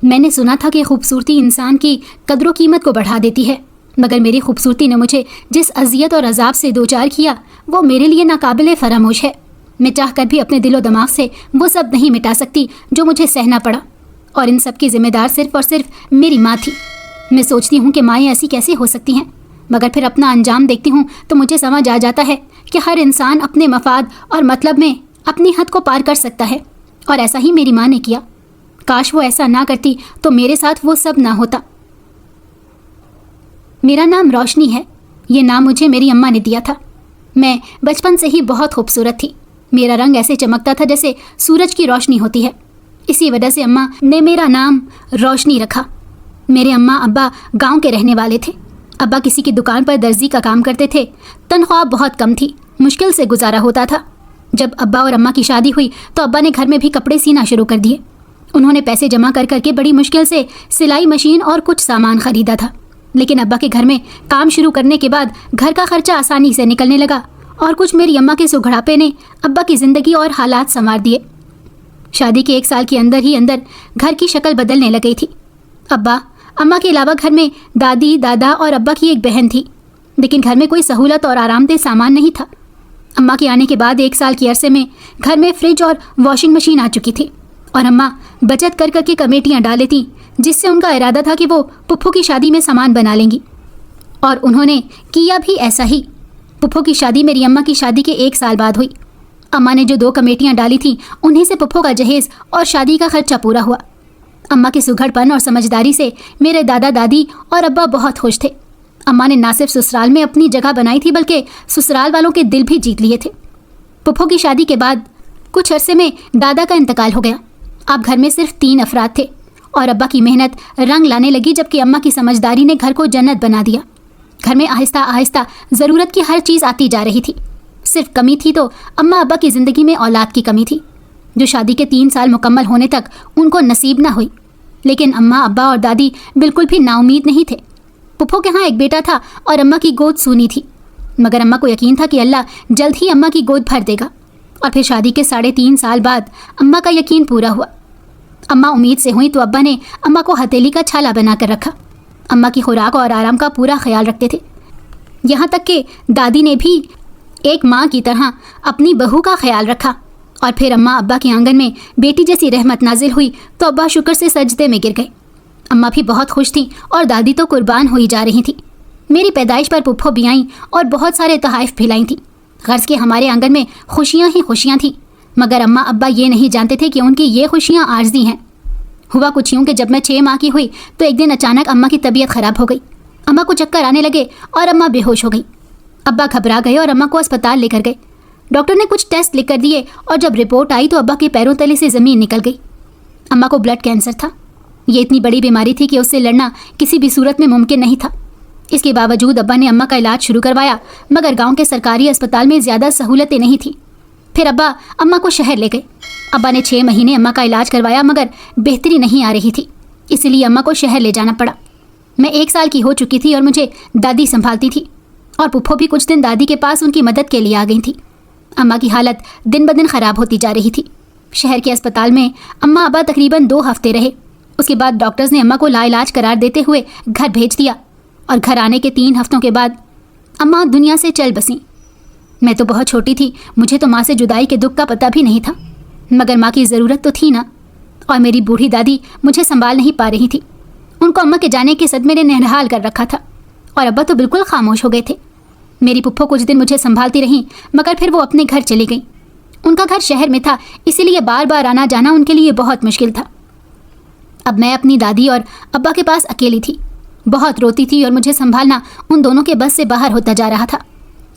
میں نے سنا تھا کہ خوبصورتی انسان کی قدر و قیمت کو بڑھا دیتی ہے، مگر میری خوبصورتی نے مجھے جس اذیت اور عذاب سے دوچار کیا وہ میرے لیے ناقابل فراموش ہے۔ میں چاہ کر بھی اپنے دل و دماغ سے وہ سب نہیں مٹا سکتی جو مجھے سہنا پڑا، اور ان سب کی ذمہ دار صرف اور صرف میری ماں تھی۔ میں سوچتی ہوں کہ مائیں ایسی کیسی ہو سکتی ہیں، مگر پھر اپنا انجام دیکھتی ہوں تو مجھے سمجھ آ جاتا ہے کہ ہر انسان اپنے مفاد اور مطلب میں اپنی حد کو پار کر سکتا ہے، اور ایسا ہی میری ماں نے کیا۔ کاش وہ ایسا نہ کرتی تو میرے ساتھ وہ سب نہ ہوتا۔ میرا نام روشنی ہے، یہ نام مجھے میری اماں نے دیا تھا۔ میں بچپن سے ہی بہت خوبصورت تھی، میرا رنگ ایسے چمکتا تھا جیسے سورج کی روشنی ہوتی ہے، اسی وجہ سے اماں نے میرا نام روشنی رکھا۔ میرے اماں ابا گاؤں کے رہنے والے تھے۔ ابا کسی کی دکان پر درزی کا کام کرتے تھے، تنخواہ بہت کم تھی، مشکل سے گزارا ہوتا تھا۔ جب ابا اور اماں کی شادی ہوئی تو ابا نے گھر میں بھی کپڑے سینا شروع کر دیے۔ انہوں نے پیسے جمع کر کر کے بڑی مشکل سے سلائی مشین اور کچھ سامان خریدا تھا، لیکن ابا کے گھر میں کام شروع کرنے کے بعد گھر کا خرچہ آسانی سے نکلنے لگا، اور کچھ میری اماں کے سگھڑاپے نے ابا کی زندگی اور حالات سنوار دیے۔ شادی کے 1 سال کے اندر ہی گھر کی شکل بدلنے لگی تھی۔ ابا اماں کے علاوہ گھر میں دادی، دادا اور ابا کی ایک بہن تھی، لیکن گھر میں کوئی سہولت اور آرام دہ سامان نہیں تھا۔ اماں کے آنے کے بعد 1 سال کے عرصے میں گھر میں فریج اور واشنگ مشین آ چکی تھی، اور اماں بچت کر کر کے کمیٹیاں ڈالے تھیں، جس سے ان کا ارادہ تھا کہ وہ پپھو کی شادی میں سامان بنا لیں گی، اور انہوں نے کیا بھی ایسا ہی۔ پپھو کی شادی میری اماں کی شادی کے 1 سال بعد ہوئی۔ اماں نے جو 2 کمیٹیاں ڈالی تھیں انہیں سے پپھو کا جہیز اور شادی کا خرچہ پورا ہوا۔ اماں کے سگھڑ پن اور سمجھداری سے میرے دادا دادی اور ابا بہت خوش تھے۔ اماں نے نہ صرف سسرال میں اپنی جگہ بنائی تھی بلکہ سسرال والوں کے دل بھی جیت لیے تھے۔ پپھو کی شادی کے بعد کچھ عرصے میں دادا کا انتقال ہو گیا۔ اب گھر میں صرف 3 افراد تھے، اور ابا کی محنت رنگ لانے لگی جبکہ اماں کی سمجھداری نے گھر کو جنت بنا دیا۔ گھر میں آہستہ آہستہ ضرورت کی ہر چیز آتی جا رہی تھی۔ صرف کمی تھی تو اماں ابا کی زندگی میں اولاد کی کمی تھی، جو شادی کے 3 سال مکمل ہونے تک ان کو نصیب نہ ہوئی۔ لیکن اماں ابا اور دادی بالکل بھی نا امید نہیں تھے۔ پپھو کے ہاں ایک بیٹا تھا اور اماں کی گود سونی تھی، مگر اماں کو یقین تھا کہ اللہ جلد ہی اماں کی گود بھر دے گا، اور پھر شادی کے 3.5 سال بعد اماں کا یقین پورا ہوا۔ اماں امید سے ہوئی تو ابا نے اماں کو ہتھیلی کا چھالا بنا کر رکھا۔ اماں کی خوراک اور آرام کا پورا خیال رکھتے تھے، یہاں تک کہ دادی نے بھی ایک ماں کی طرح اپنی بہو کا خیال رکھا۔ اور پھر اماں ابا کے آنگن میں بیٹی جیسی رحمت نازل ہوئی تو ابا شکر سے سجدے میں گر گئے۔ اماں بھی بہت خوش تھیں اور دادی تو قربان ہوئی جا رہی تھیں۔ میری پیدائش پر پپھو بھی آئیں اور بہت سارے تحائف پھیلائی تھیں۔ غرض کہ ہمارے آنگن میں خوشیاں ہی خوشیاں تھیں، مگر اماں ابا یہ نہیں جانتے تھے کہ ان کی یہ خوشیاں عارضی ہیں۔ ہوا کچھ یوں کہ جب میں 6 ماہ کی ہوئی تو ایک دن اچانک اماں کی طبیعت خراب ہو گئی۔ اماں کو چکر آنے لگے اور اماں بے ہوش ہو گئی۔ ابا گھبرا گئے اور اماں کو اسپتال لے کر گئے۔ ڈاکٹر نے کچھ ٹیسٹ لکھ کر دیے، اور جب رپورٹ آئی تو ابا کے پیروں تلے سے زمین نکل گئی۔ اماں کو بلڈ کینسر تھا۔ یہ اتنی بڑی بیماری تھی کہ اس سے لڑنا کسی بھی صورت میں ممکن نہیں تھا۔ اس کے باوجود ابا نے اماں کا علاج شروع کروایا، مگر گاؤں کے سرکاری اسپتال میں زیادہ سہولتیں نہیں تھیں۔ پھر ابا اماں کو شہر لے گئے۔ ابا نے 6 مہینے اماں کا علاج کروایا، مگر بہتری نہیں آ رہی تھی، اسی لیے اماں کو شہر لے جانا پڑا۔ میں 1 سال کی ہو چکی تھی اور مجھے دادی سنبھالتی تھی، اور پپھو بھی کچھ دن دادی کے پاس ان کی مدد کے لیے آ گئی تھی۔ اماں کی حالت دن بدن خراب ہوتی جا رہی تھی۔ شہر کے اسپتال میں اماں ابا تقریباً 2 ہفتے رہے۔ اس کے بعد ڈاکٹرز نے اماں کو لا علاج قرار دیتے ہوئے گھر بھیج دیا، اور گھر آنے کے 3 ہفتوں کے بعد اماں دنیا سے چل بسیں۔ میں تو بہت چھوٹی تھی، مجھے تو ماں سے جدائی کے دکھ کا پتہ بھی نہیں تھا، مگر ماں کی ضرورت تو تھی نا، اور میری بوڑھی دادی مجھے سنبھال نہیں پا رہی تھی۔ ان کو اماں کے جانے کے صدمے نے نہال کر رکھا تھا، اور ابا تو بالکل خاموش ہو گئے تھے۔ میری پپھو کچھ دن مجھے سنبھالتی رہیں، مگر پھر وہ اپنے گھر چلی گئیں۔ ان کا گھر شہر میں تھا، اسی لیے بار بار آنا جانا ان کے لیے بہت مشکل تھا۔ اب میں اپنی دادی اور ابا کے پاس اکیلی تھی، بہت روتی تھی، اور مجھے سنبھالنا ان دونوں کے بس سے باہر ہوتا جا رہا تھا۔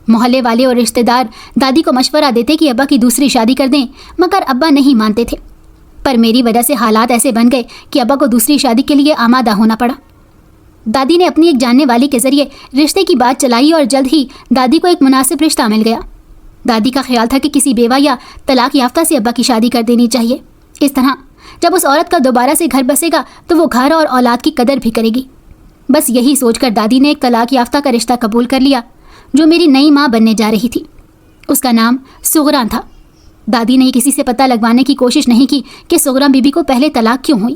محلے والے اور رشتہ دار دادی کو مشورہ دیتے کہ ابا کی دوسری شادی کر دیں، مگر ابا نہیں مانتے تھے۔ پر میری وجہ سے حالات ایسے بن گئے کہ ابا کو دوسری شادی کے لیے آمادہ ہونا پڑا۔ دادی نے اپنی ایک جاننے والی کے ذریعے رشتے کی بات چلائی، اور جلد ہی دادی کو ایک مناسب رشتہ مل گیا۔ دادی کا خیال تھا کہ کسی بیوہ یا طلاق یافتہ سے ابا کی شادی کر دینی چاہیے۔ اس طرح جب اس عورت کا دوبارہ سے گھر بسے گا تو وہ گھر اور اولاد کی قدر بھی کرے گی۔ بس یہی سوچ کر دادی نے ایک طلاق یافتہ کا رشتہ قبول کر لیا، جو میری نئی ماں بننے جا رہی تھی۔ اس کا نام سغراں تھا۔ دادی نے کسی سے پتہ لگوانے کی کوشش نہیں کی کہ سغراں بی بی کو پہلے طلاق کیوں ہوئی۔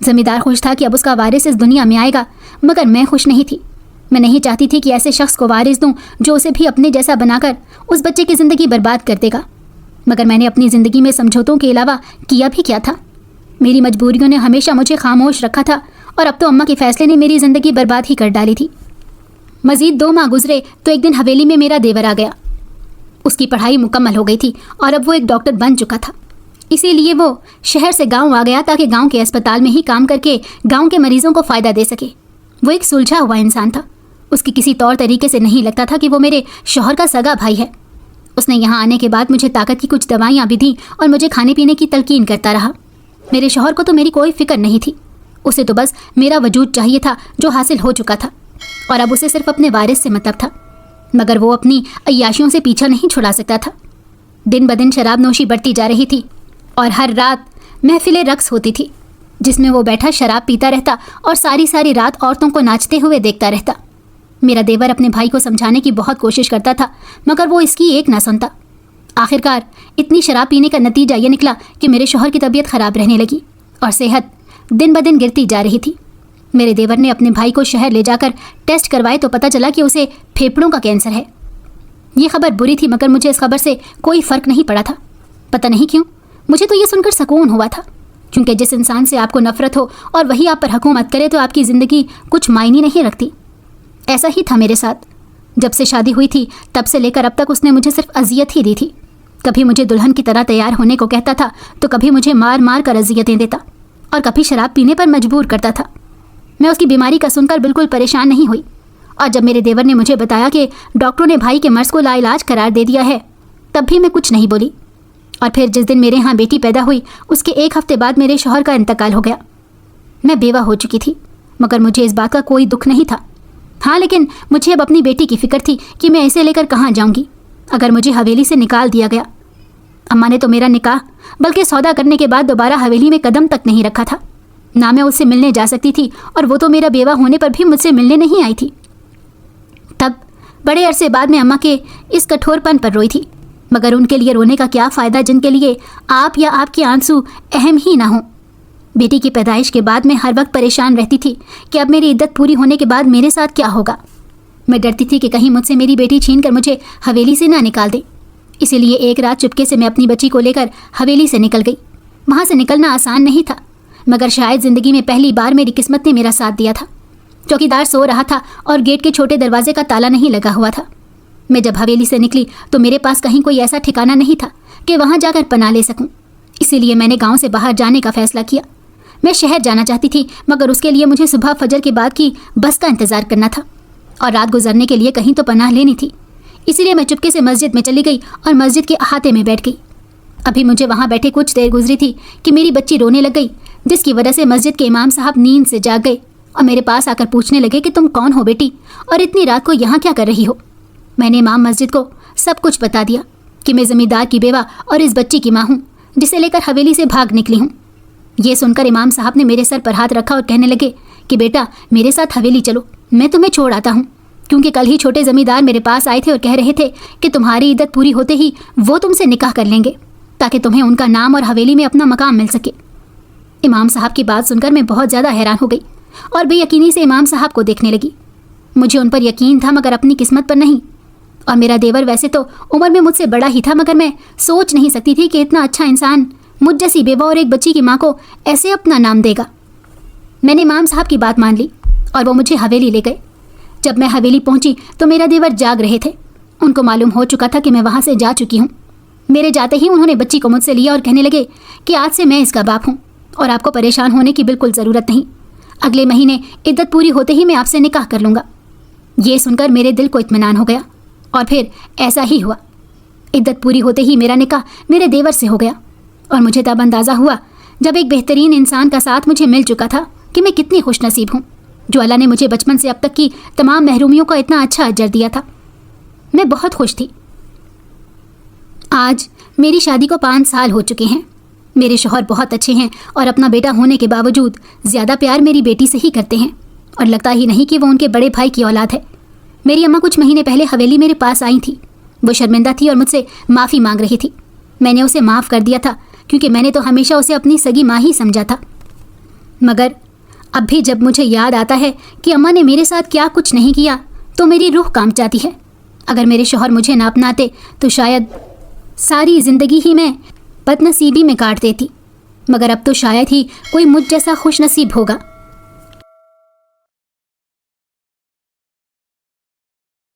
زمیندار خوش تھا کہ اب اس کا وارث اس دنیا میں آئے گا، مگر میں خوش نہیں تھی۔ میں نہیں چاہتی تھی کہ ایسے شخص کو وارث دوں جو اسے بھی اپنے جیسا بنا کر اس بچے کی زندگی برباد کر دے گا۔ مگر میں نے اپنی زندگی میں سمجھوتوں کے علاوہ کیا بھی کیا تھا؟ میری مجبوریوں نے ہمیشہ مجھے خاموش رکھا تھا، اور اب تو اماں کے فیصلے نے میری زندگی برباد ہی کر ڈالی تھی۔ مزید 2 ماہ گزرے تو ایک دن حویلی میں میرا دیور آ گیا۔ اس کی پڑھائی مکمل ہو گئی تھی اور اب وہ ایک ڈاکٹر بن چکا تھا، اسی لیے وہ شہر سے گاؤں آ گیا تاکہ گاؤں کے اسپتال میں ہی کام کر کے گاؤں کے مریضوں کو فائدہ دے سکے۔ وہ ایک سلجھا ہوا انسان تھا۔ اس کی کسی طور طریقے سے نہیں لگتا تھا کہ وہ میرے شوہر کا سگا بھائی ہے۔ اس نے یہاں آنے کے بعد مجھے طاقت کی کچھ دوائیاں بھی دیں اور مجھے کھانے پینے کی تلقین کرتا رہا۔ میرے شوہر کو تو میری کوئی فکر نہیں تھی، اسے تو بس میرا وجود چاہیے تھا جو حاصل ہو چکا تھا، اور اب اسے صرف اپنے وارث سے مطلب تھا۔ مگر وہ اپنی عیاشیوں سے پیچھا نہیں چھڑا سکتا تھا۔ دن بدن شراب نوشی بڑھتی جا رہی تھی، اور ہر رات محفل رقص ہوتی تھی جس میں وہ بیٹھا شراب پیتا رہتا اور ساری رات عورتوں کو ناچتے ہوئے دیکھتا رہتا۔ میرا دیور اپنے بھائی کو سمجھانے کی بہت کوشش کرتا تھا، مگر وہ اس کی ایک نہ سنتا۔ آخرکار اتنی شراب پینے کا نتیجہ یہ نکلا کہ میرے شوہر کی طبیعت خراب رہنے لگی اور صحت دن بدن گرتی جا رہی تھی۔ میرے دیور نے اپنے بھائی کو شہر لے جا کر ٹیسٹ کروائے تو پتہ چلا کہ اسے پھیپھڑوں کا کینسر ہے۔ یہ خبر بری تھی، مگر مجھے اس خبر سے کوئی فرق نہیں پڑا تھا۔ پتہ نہیں کیوں مجھے تو یہ سن کر سکون ہوا تھا، کیونکہ جس انسان سے آپ کو نفرت ہو اور وہی آپ پر حکومت کرے تو آپ کی زندگی کچھ معنی نہیں رکھتی۔ ایسا ہی تھا میرے ساتھ۔ جب سے شادی ہوئی تھی تب سے لے کر اب تک اس نے مجھے صرف اذیت ہی دی تھی۔ کبھی مجھے دلہن کی طرح تیار ہونے کو کہتا تھا تو کبھی مجھے مار مار کر اذیتیں دیتا، اور کبھی شراب پینے پر مجبور کرتا تھا۔ میں اس کی بیماری کا سن کر بالکل پریشان نہیں ہوئی، اور جب میرے دیور نے مجھے بتایا کہ ڈاکٹروں نے بھائی کے مرض کو لا علاج قرار دے دیا ہے تب بھی میں کچھ نہیں بولی۔ اور پھر جس دن میرے ہاں بیٹی پیدا ہوئی اس کے 1 ہفتے بعد میرے شوہر کا انتقال ہو گیا۔ میں بیوہ ہو چکی تھی، مگر مجھے اس بات کا کوئی دکھ نہیں تھا۔ ہاں، لیکن مجھے اب اپنی بیٹی کی فکر تھی کہ میں اسے لے کر کہاں جاؤں گی اگر مجھے حویلی سے نکال دیا گیا۔ اماں نے تو میرا نکاح بلکہ سودا کرنے کے بعد دوبارہ حویلی میں قدم تک نہیں رکھا تھا۔ نہ میں اس سے ملنے جا سکتی تھی، اور وہ تو میرا بیوہ ہونے پر بھی مجھ سے ملنے نہیں آئی تھی۔ تب بڑے عرصے بعد میں اماں کے اس کٹھور پن پر روئی تھی، مگر ان کے لیے رونے کا کیا فائدہ جن کے لیے آپ یا آپ کے آنسو اہم ہی نہ ہوں۔ بیٹی کی پیدائش کے بعد میں ہر وقت پریشان رہتی تھی کہ اب میری عدت پوری ہونے کے بعد میرے ساتھ کیا ہوگا۔ میں ڈرتی تھی کہ کہیں مجھ سے میری بیٹی چھین کر مجھے حویلی سے نہ نکال دے۔ اسی لیے ایک رات چپکے سے میں اپنی بچی کو لے کر حویلی سے نکل گئی۔ وہاں سے نکلنا آسان نہیں تھا، مگر شاید زندگی میں پہلی بار میری قسمت نے میرا ساتھ دیا تھا۔ چوکیدار سو رہا تھا اور گیٹ کے چھوٹے دروازے کا تالا نہیں لگا ہوا تھا۔ میں جب حویلی سے نکلی تو میرے پاس کہیں کوئی ایسا ٹھکانہ نہیں تھا کہ وہاں جا کر پناہ لے سکوں، اسی لیے میں نے گاؤں سے باہر جانے کا فیصلہ کیا۔ میں شہر جانا چاہتی تھی، مگر اس کے لیے مجھے صبح فجر کے بعد کی بس کا انتظار کرنا تھا، اور رات گزرنے کے لیے کہیں تو پناہ لینی تھی۔ اسی لیے میں چپکے سے مسجد میں چلی گئی اور مسجد کے احاطے میں بیٹھ گئی۔ ابھی مجھے وہاں بیٹھے کچھ دیر گزری تھی کہ میری بچی رونے لگ گئی، جس کی وجہ سے مسجد کے امام صاحب نیند سے جاگ گئے اور میرے پاس آ کر پوچھنے لگے کہ تم کون ہو بیٹی، اور اتنی رات کو یہاں کیا کر رہی ہو؟ میں نے امام مسجد کو سب کچھ بتا دیا کہ میں زمیندار کی بیوہ اور اس بچی کی ماں ہوں جسے لے کر حویلی سے بھاگ نکلی ہوں۔ یہ سن کر امام صاحب نے میرے سر پر ہاتھ رکھا اور کہنے لگے کہ بیٹا میرے ساتھ حویلی چلو، میں تمہیں چھوڑ آتا ہوں، کیونکہ کل ہی چھوٹے زمیندار میرے پاس آئے تھے اور کہہ رہے تھے کہ تمہاری عدت پوری ہوتے ہی وہ تم سے نکاح کر لیں گے تاکہ تمہیں ان کا نام اور حویلی میں اپنا مقام مل سکے۔ امام صاحب کی بات سن کر میں بہت زیادہ حیران ہو گئی اور بے یقینی سے امام صاحب کو دیکھنے لگی۔ مجھے ان پر یقین تھا مگر اپنی قسمت پر نہیں، اور میرا دیور ویسے تو عمر میں مجھ سے بڑا ہی تھا، مگر میں سوچ نہیں سکتی تھی کہ اتنا اچھا انسان مجھ جیسی بیوہ اور ایک بچی کی ماں کو ایسے اپنا نام دے گا۔ میں نے امام صاحب کی بات مان لی اور وہ مجھے حویلی لے گئے۔ جب میں حویلی پہنچی تو میرا دیور جاگ رہے تھے۔ ان کو معلوم ہو چکا تھا کہ میں وہاں سے جا چکی ہوں۔ میرے جاتے ہی انہوں نے بچی کو مجھ سے لیا اور کہنے لگے کہ آج سے میں اس کا باپ ہوں اور آپ کو پریشان ہونے کی بالکل ضرورت نہیں، اگلے مہینے عدت پوری ہوتے ہی میں آپ سے نکاح کر لوں گا۔ یہ سن کر میرے دل کو اطمینان ہو گیا، اور پھر ایسا ہی ہوا۔ عدت پوری ہوتے ہی میرا نکاح میرے دیور سے ہو گیا، اور مجھے تب اندازہ ہوا جب ایک بہترین انسان کا ساتھ مجھے مل چکا تھا کہ میں کتنی خوش نصیب ہوں جو اللہ نے مجھے بچپن سے اب تک کی تمام محرومیوں کا اتنا اچھا اجر دیا تھا۔ میں بہت خوش تھی۔ آج میری شادی کو 5 سال ہو چکے ہیں۔ میرے شوہر بہت اچھے ہیں اور اپنا بیٹا ہونے کے باوجود زیادہ پیار میری بیٹی سے ہی کرتے ہیں، اور لگتا ہی نہیں کہ وہ ان کے بڑے بھائی کی اولاد ہے۔ میری اماں کچھ مہینے پہلے حویلی میرے پاس آئی تھی۔ وہ شرمندہ تھی اور مجھ سے معافی مانگ رہی تھی۔ میں نے اسے معاف کر دیا تھا کیونکہ میں نے تو ہمیشہ اسے اپنی سگی ماں ہی سمجھا تھا۔ مگر اب بھی جب مجھے یاد آتا ہے کہ اماں نے میرے ساتھ کیا کچھ نہیں کیا تو میری روح کانپ جاتی ہے۔ اگر میرے شوہر مجھے نہ اپناتے تو شاید ساری زندگی ہی میں بد نصیبی میں کاٹ دیتی، مگر اب تو شاید ہی کوئی مجھ جیسا خوش نصیب ہوگا۔